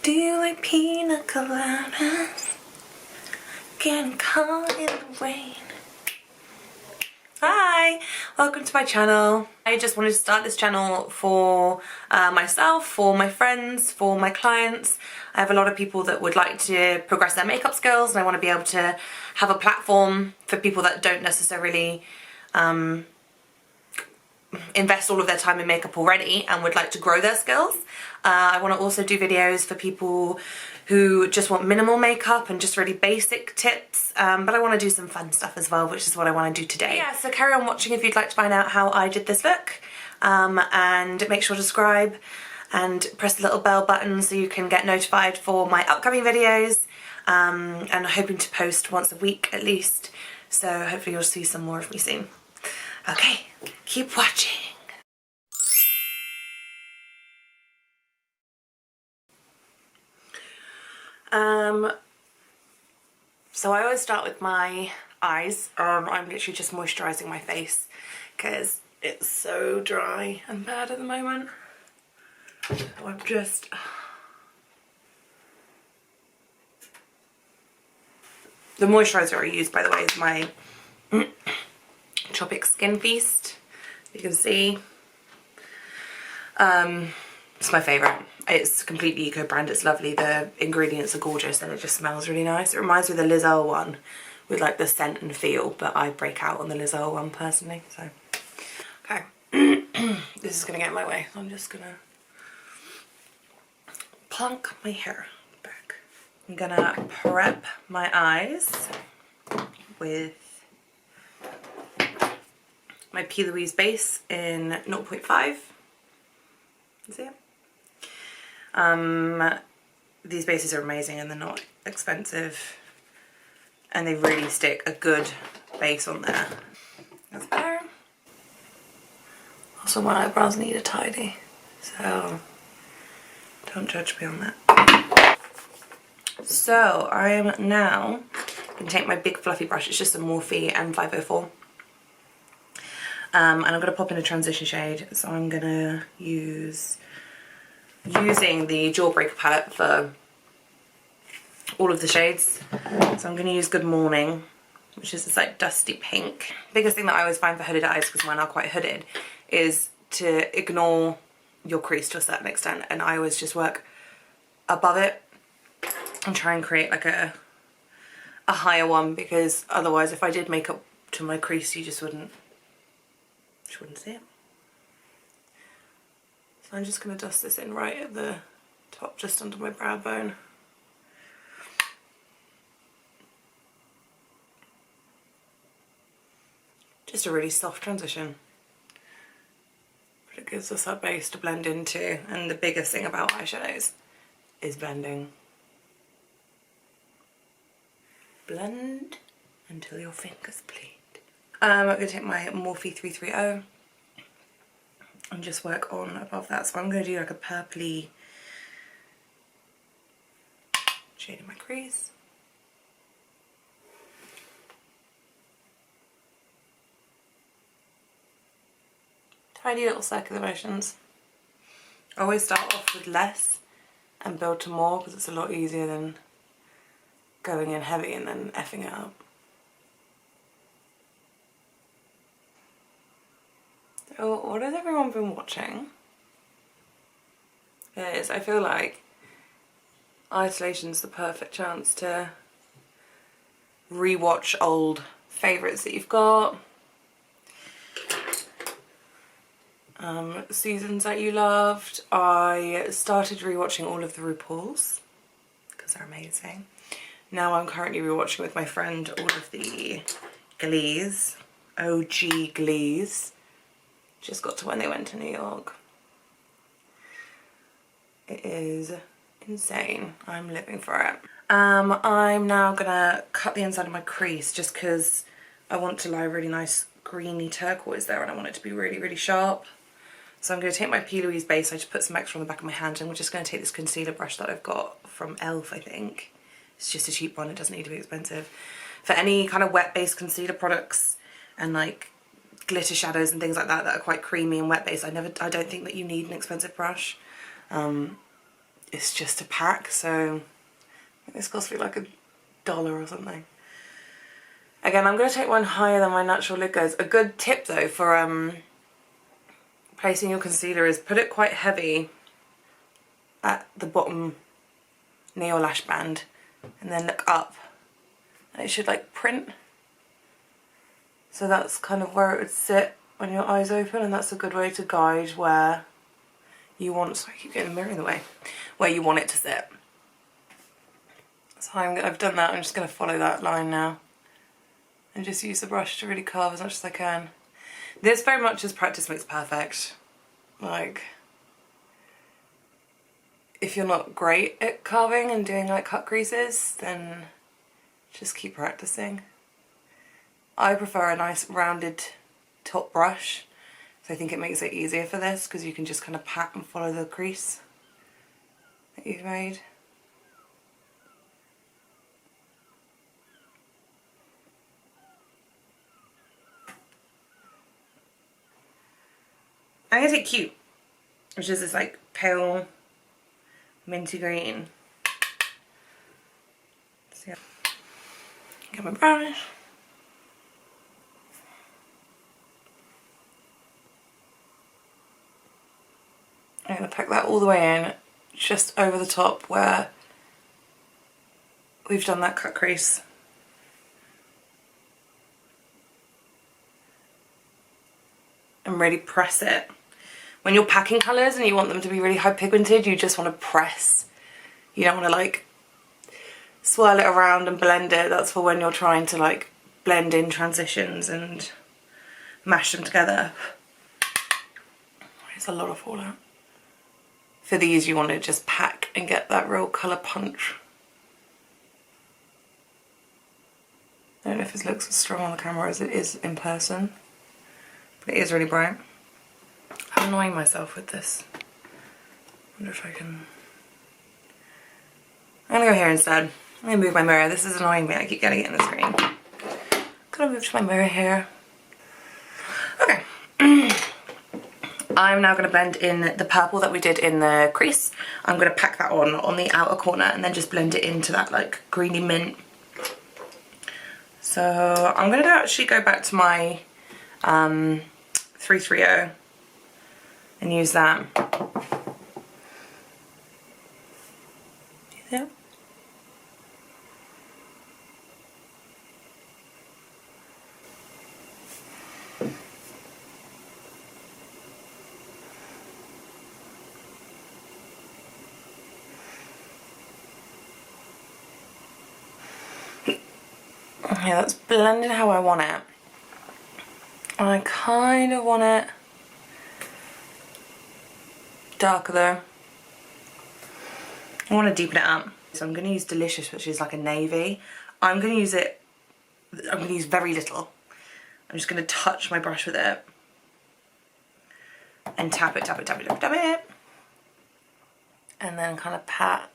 Do you like pina coladas? Getting caught in the rain. Hi, welcome to my channel. I just wanted to start this channel for myself, for my friends, for my clients. I have a lot of people that would like to progress their makeup skills, and I want to be able to have a platform for people that don't necessarily invest all of their time in makeup already and would like to grow their skills. I want to also do videos for people who just want minimal makeup and just really basic tips, but I want to do some fun stuff as well, which is what I want to do today. Yeah, so carry on watching if you'd like to find out how I did this look, and make sure to subscribe and press the little bell button so you can get notified for my upcoming videos, and I'm hoping to post once a week at least, so hopefully you'll see some more of me soon. Okay, keep watching. So I always start with my eyes. I'm literally just moisturising my face because it's so dry and bad at the moment. So I'm just... The moisturiser I use, by the way, is my Tropic Skin Feast. You can see. It's my favourite. It's completely eco-brand, it's lovely, the ingredients are gorgeous and it just smells really nice. It reminds me of the Liz Earle one with like the scent and feel, but I break out on the Liz Earle one personally, so. Okay, this is gonna get in my way, so I'm just gonna plunk my hair back. I'm gonna prep my eyes with my P.Louise base in 0.5. See it? These bases are amazing and they're not expensive and they really stick a good base on there. That's better. Also my eyebrows need a tidy, so don't judge me on that. So I am now going to take my big fluffy brush, it's just a Morphe M504. And I'm going to pop in a transition shade, so I'm going to using the Jawbreaker palette for all of the shades. So I'm going to use Good Morning, which is this like dusty pink. Biggest thing that I always find for hooded eyes, because mine are quite hooded, is to ignore your crease to a certain extent, and I always just work above it and try and create like a higher one, because otherwise if I did makeup to my crease you just wouldn't see it. So I'm just going to dust this in right at the top, just under my brow bone. Just a really soft transition. But it gives us our base to blend into, and the biggest thing about eyeshadows is blending. Blend until your fingers bleed. I'm going to take my Morphe 330 and just work on above that. So I'm going to do like a purpley shade in my crease. Tiny little circular motions. I always start off with less and build to more because it's a lot easier than going in heavy and then effing it up. So what has everyone been watching? Is I feel like isolation's the perfect chance to re-watch old favourites that you've got. Seasons that you loved. I started re-watching all of the RuPaul's because they're amazing. Now I'm currently re-watching with my friend all of the Glees, OG Glees. Just got to when they went to New York. It is insane. I'm living for it. I'm now gonna cut the inside of my crease just because I want to lie a really nice greeny turquoise there and I want it to be really, really sharp. So I'm going to take my P.Louise base. I just put some extra on the back of my hand, and we're just going to take this concealer brush that I've got from e.l.f. I think. It's just a cheap one, it doesn't need to be expensive. For any kind of wet based concealer products and like glitter shadows and things like that that are quite creamy and wet based, I don't think that you need an expensive brush. it's just a pack, so I think this cost me like $1 or something. Again, I'm going to take one higher than my natural lid goes. A good tip though for placing your concealer is put it quite heavy at the bottom near your lash band and then look up, and it should like print. So that's kind of where it would sit when your eyes open, and that's a good way to guide where you want, sorry I keep getting the mirror in the way, where you want it to sit. So I've done that. I'm just going to follow that line now and just use the brush to really carve as much as I can. This very much is practice makes perfect. Like, if you're not great at carving and doing like cut creases, then just keep practicing. I prefer a nice rounded top brush, so I think it makes it easier for this because you can just kind of pat and follow the crease that you've made. I'm going to take Cute, which is this like pale minty green. So yeah. Get my brush. I'm going to pack that all the way in, just over the top where we've done that cut crease. And really press it. When you're packing colours and you want them to be really high pigmented, you just want to press. You don't want to like swirl it around and blend it. That's for when you're trying to like blend in transitions and mash them together. There's a lot of fallout. For these you want to just pack and get that real colour punch. I don't know if it looks as strong on the camera as it is in person, but it is really bright. I'm annoying myself with this. I wonder if I can... I'm gonna go here instead. I'm gonna move my mirror. This is annoying me. I keep getting it in the screen. I'm gonna move to my mirror here. Okay. I'm now gonna blend in the purple that we did in the crease. I'm gonna pack that on the outer corner and then just blend it into that like greeny mint. So I'm gonna actually go back to my 330 and use that. See that? Okay, that's blended how I want it. I kind of want it darker though. I want to deepen it up. So I'm going to use Delicious, which is like a navy. I'm going to use very little. I'm just going to touch my brush with it. And tap it, tap it, tap it, tap it, tap it. And then kind of pat.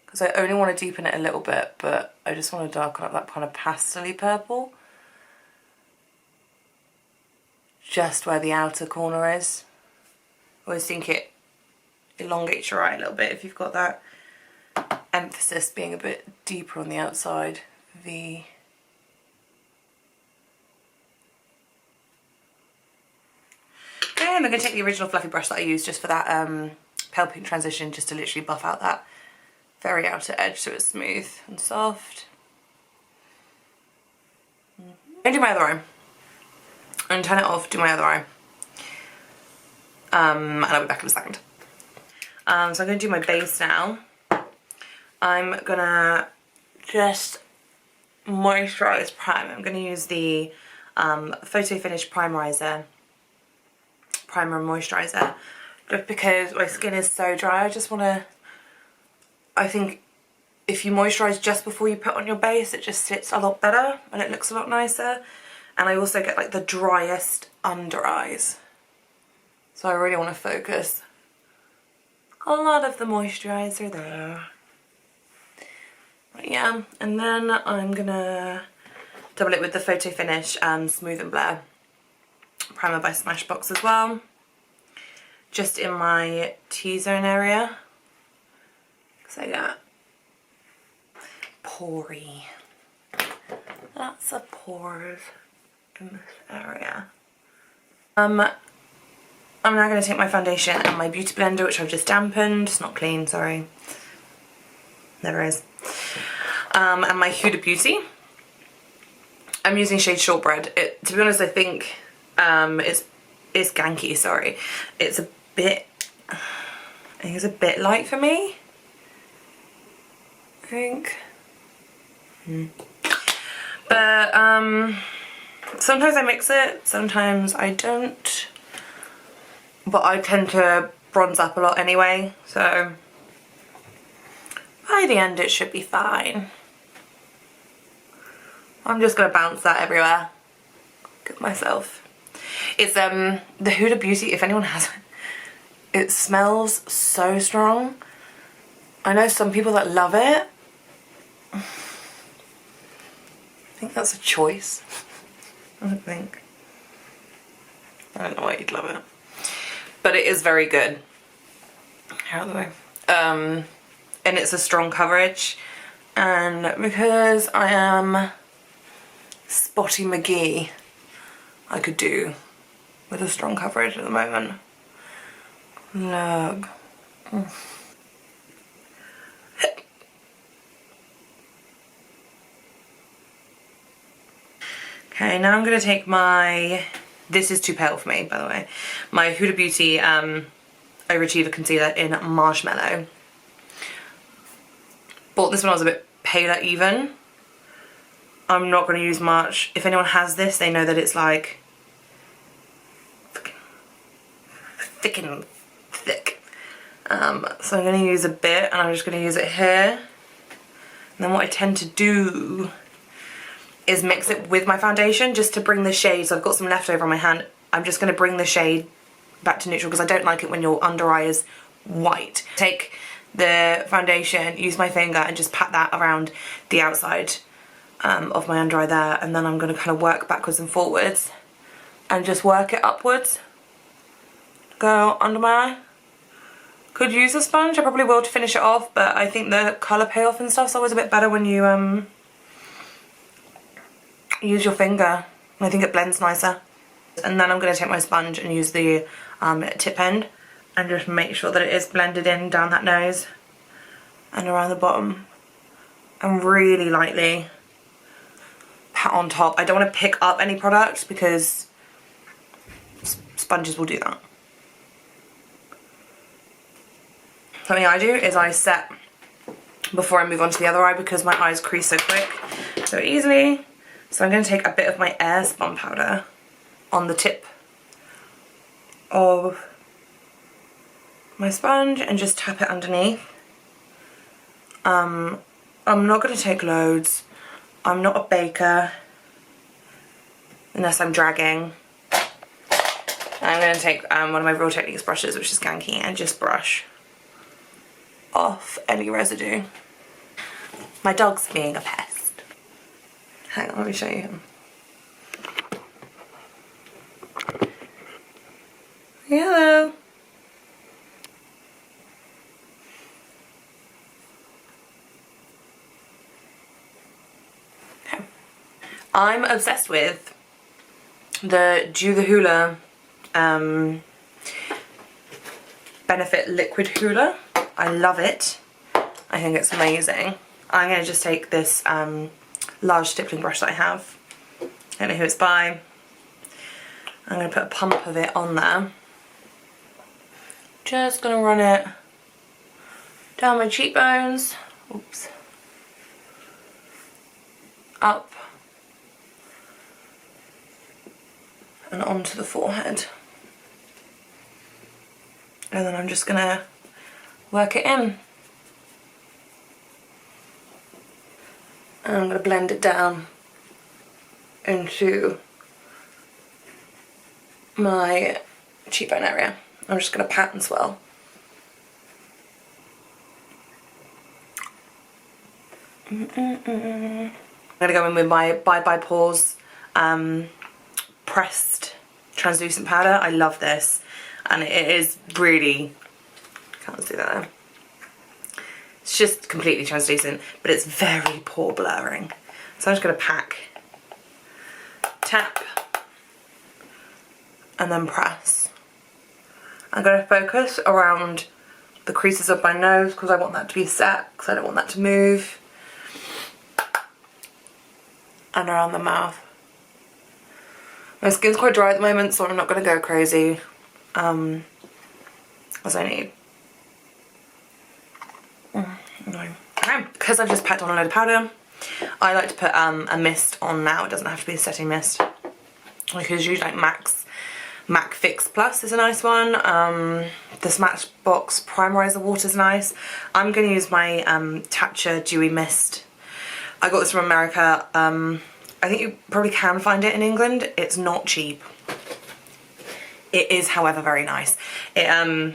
Because I only want to deepen it a little bit, but I just want to darken up that kind of pastel-y purple. Just where the outer corner is. I always think it elongates your eye a little bit if you've got that emphasis being a bit deeper on the outside. V. Okay, and I'm going to take the original fluffy brush that I used just for that pale pink transition, just to literally buff out that very outer edge so it's smooth and soft. I'm going to do my other eye. I'm going to turn it off, do my other eye. And I'll be back in a second. So I'm going to do my base now. I'm going to just moisturise prime. I'm going to use the Photo Finish Primerizer. Primer and Moisturiser. Just because my skin is so dry, I just want to... I think if you moisturise just before you put on your base, it just sits a lot better and it looks a lot nicer. And I also get like the driest under eyes. So I really want to focus a lot of the moisturiser there. But yeah, and then I'm gonna double it with the Photo Finish Smooth and Blur primer by Smashbox as well. just in my T-zone area. Because I got pory. Lots of pores in this area. I'm now going to take my foundation and my beauty blender, which I've just dampened. It's not clean, sorry. Never is. And my Huda Beauty. I'm using shade Shortbread. To be honest, I think it's ganky, sorry. It's a bit, I think it's a bit light for me. I think. But sometimes I mix it, sometimes I don't. But I tend to bronze up a lot anyway, so by the end it should be fine. I'm just gonna bounce that everywhere. Give myself. It's the Huda Beauty, if anyone has it, it smells so strong. I know some people that love it. I think that's a choice. I don't think. I don't know why you'd love it. But it is very good. Out of the way. And it's a strong coverage. And because I am Spotty McGee, I could do with a strong coverage at the moment. Look. Okay, now I'm going to take my, this is too pale for me by the way, my Huda Beauty Overachiever Concealer in Marshmallow. Bought this when I was a bit paler even. I'm not going to use much. If anyone has this, they know that it's like thick and thick. So I'm going to use a bit and I'm just going to use it here. And then what I tend to do is mix it with my foundation just to bring the shade. So I've got some left over on my hand. I'm just going to bring the shade back to neutral because I don't like it when your under eye is white. Take the foundation, use my finger and just pat that around the outside of my under eye there, and then I'm going to kind of work backwards and forwards and just work it upwards. Go under my eye. Could use a sponge, I probably will to finish it off, but I think the colour payoff and stuff's always a bit better when you use your finger. I think it blends nicer. And then I'm going to take my sponge and use the tip end and just make sure that it is blended in down that nose and around the bottom, and really lightly pat on top. I don't want to pick up any product because sponges will do that. Something I do is I set before I move on to the other eye because my eyes crease so quick, so easily. So I'm going to take a bit of my Airspun powder on the tip of my sponge and just tap it underneath. I'm not going to take loads. I'm not a baker unless I'm dragging. I'm going to take one of my Real Techniques brushes, which is ganky, and just brush off any residue. My dog's being a pest. Hang on, let me show you him. Hello. Okay. I'm obsessed with the Hoola Benefit Liquid Hoola. I love it. I think it's amazing. I'm going to just take this large stippling brush that I have. I don't know who it's by. I'm going to put a pump of it on there. Just going to run it down my cheekbones. Oops. Up. And onto the forehead. And then I'm just going to work it in. And I'm going to blend it down into my cheekbone area. I'm just going to pat and swirl. I'm going to go in with my Bye Pores pressed translucent powder. I love this. and it is really, can't see that there. It's just completely translucent, but it's very pore blurring. So I'm just going to pack, tap, and then press. I'm going to focus around the creases of my nose because I want that to be set, because I don't want that to move. And around the mouth. My skin's quite dry at the moment, so I'm not going to go crazy. As I need. No. Okay, because I've just packed on a load of powder, I like to put a mist on now. It doesn't have to be a setting mist. I could use like MAC Fix Plus is a nice one. The Smashbox Primerizer water's nice. I'm going to use my Tatcha Dewy Mist. I got this from America. I think you probably can find it in England. It's not cheap. It is, however, very nice. It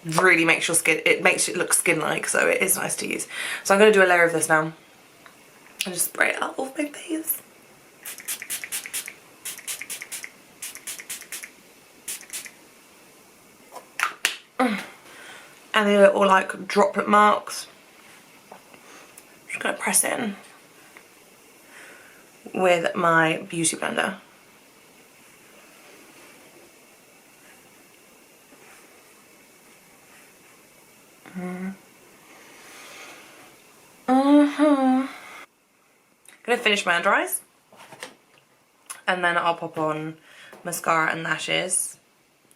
really makes your skin, it makes it look skin-like, so it is nice to use. So I'm going to do a layer of this now. And just spray it up all my face. And the little like droplet marks. Just going to press in with my beauty blender. Gonna finish my under eyes, and then I'll pop on mascara and lashes,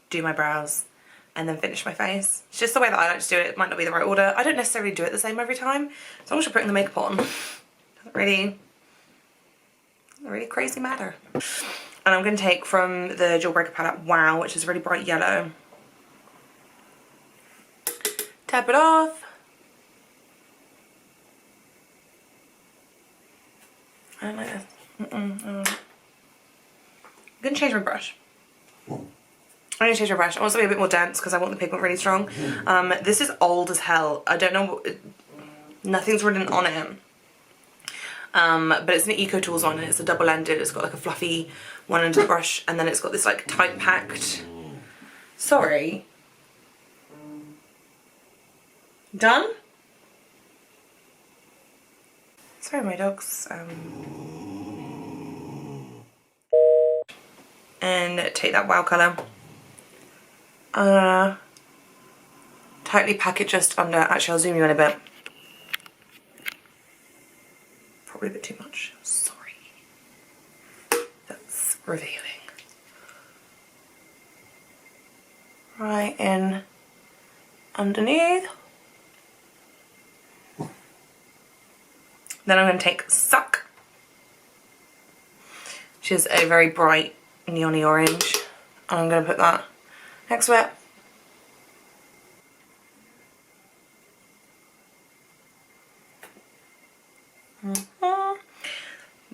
do my brows, and then finish my face. It's just the way that I like to do it. It might not be the right order. I don't necessarily do it the same every time, as long as you're putting the makeup on. Doesn't really crazy matter. And I'm going to take from the Jawbreaker palette Wow, which is really bright yellow. Tap it off. I don't like this. I'm going to change my brush. I'm going to change my brush. I want something a bit more dense because I want the pigment really strong. This is old as hell. I don't know, nothing's written on it. But it's an Eco Tools one, and it's a double-ended. It's got like a fluffy one end of the brush, and then it's got this like tight packed. Sorry. Done? Sorry, my dogs. And take that Wow colour. Tightly pack it just under. Actually, I'll zoom you in a bit. Probably a bit too much. Sorry. That's revealing. Right in underneath. Then I'm going to take Suck, which is a very bright neon-y orange, and I'm going to put that next to it.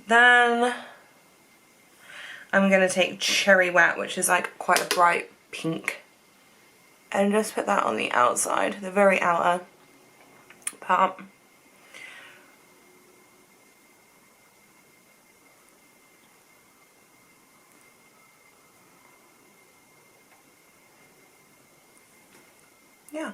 Then I'm going to take Cherry Wet, which is like quite a bright pink, and just put that on the outside, the very outer part. Yeah.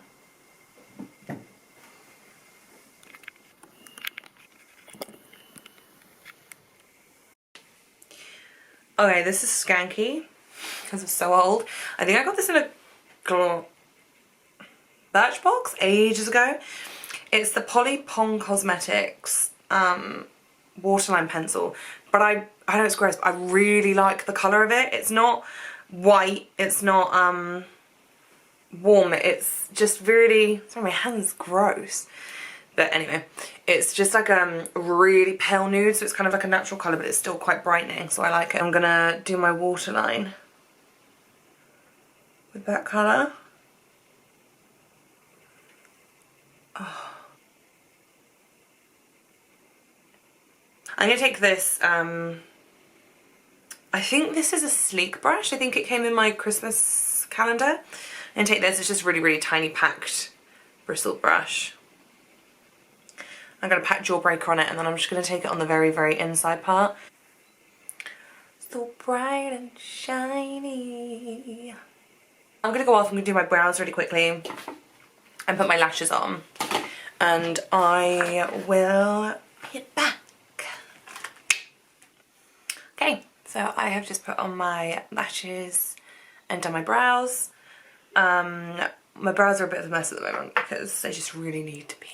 Okay, this is Skanky because it's so old. I think I got this in a Birchbox ages ago. It's the Pong Cosmetics waterline pencil, but I know it's gross, but I really like the colour of it. It's not white, it's not warm, it's just really, sorry, my hand's gross. But anyway, it's just like a really pale nude, so it's kind of like a natural colour, but it's still quite brightening, so I like it. I'm gonna do my waterline with that colour. Oh. I'm gonna take this, I think this is a sleek brush. I think it came in my Christmas calendar. And take this, it's just really, really tiny packed bristled brush. I'm going to pack Jawbreaker on it, and then I'm just going to take it on the very, very inside part. So bright and shiny. I'm gonna go off, I'm gonna do my brows really quickly and put my lashes on. And I will be back. Okay, so I have just put on my lashes and done my brows. My brows are a bit of a mess at the moment because they just really need to be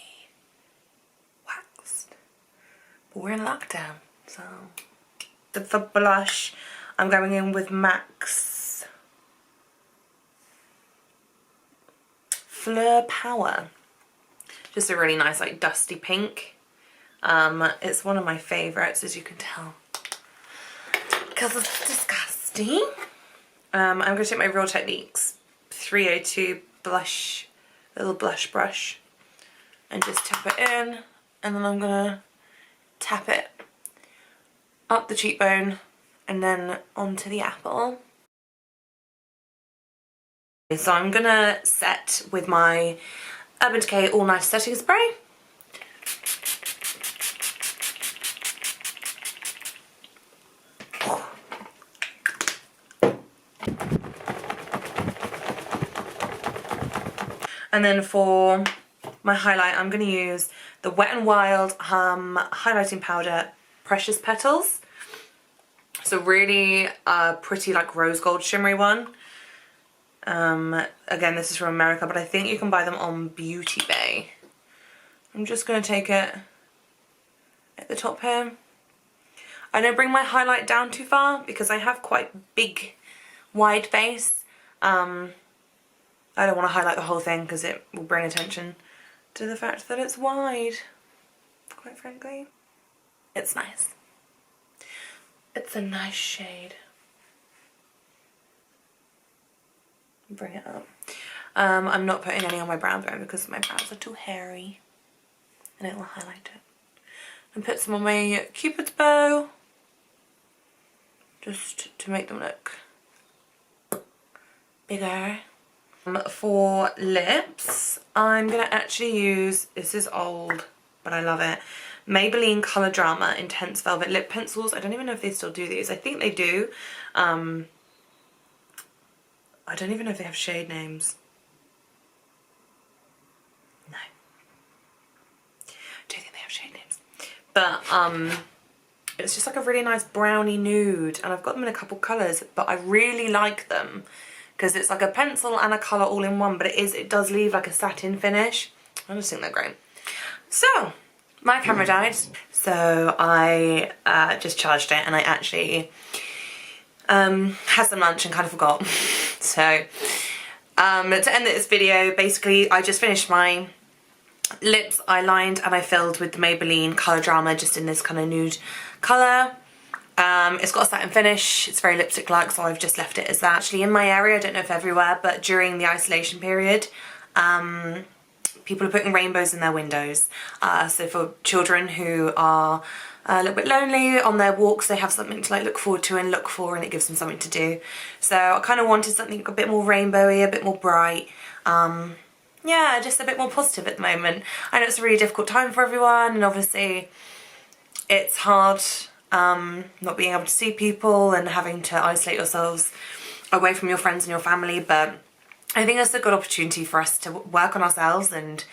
waxed. But we're in lockdown, so. For blush, I'm going in with MAC's Fleur Power. Just a really nice like dusty pink. It's one of my favourites, as you can tell, because it's disgusting. I'm going to take my Real Techniques 302 blush, little blush brush, and just tap it in, and then I'm going to tap it up the cheekbone and then onto the apple. So I'm going to set with my Urban Decay All Night Setting Spray. And then for my highlight, I'm going to use the Wet n Wild highlighting powder, Precious Petals. So really pretty like rose gold shimmery one. Again, this is from America, but I think you can buy them on Beauty Bay. I'm just going to take it at the top here. I don't bring my highlight down too far because I have quite big, wide face. I don't want to highlight the whole thing because it will bring attention to the fact that it's wide, quite frankly. It's nice. It's a nice shade. Bring it up. I'm not putting any on my brow bone because my brows are too hairy and it will highlight it. And put some on my Cupid's bow just to make them look bigger. For lips, I'm going to actually use, this is old, but I love it, Maybelline Colour Drama Intense Velvet Lip Pencils. I don't even know if they still do these. I think they do. I don't even know if they have shade names. No. I don't think they have shade names. But it's just like a really nice brownie nude, and I've got them in a couple colours, but I really like them because it's like a pencil and a colour all in one, but it does leave like a satin finish. I just think they're great. So, my camera died, so I just charged it, and I actually had some lunch and kind of forgot. So, to end this video, basically I just finished my lips. I lined and I filled with the Maybelline Colour Drama, just in this kind of nude colour. It's got a satin finish, it's very lipstick-like, so I've just left it as that. Actually, in my area, I don't know if everywhere, but during the isolation period, people are putting rainbows in their windows. So for children who are a little bit lonely on their walks, they have something to like look forward to and look for, and it gives them something to do. So I kind of wanted something a bit more rainbowy, a bit more bright. Yeah, just a bit more positive at the moment. I know it's a really difficult time for everyone, and obviously it's hard not being able to see people and having to isolate yourselves away from your friends and your family, but I think it's a good opportunity for us to work on ourselves and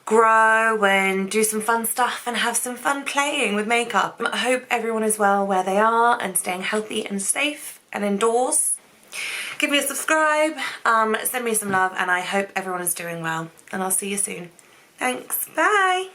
grow and do some fun stuff and have some fun playing with makeup. I hope everyone is well where they are and staying healthy and safe and indoors. Give me a subscribe, send me some love, and I hope everyone is doing well, and I'll see you soon. Thanks, bye!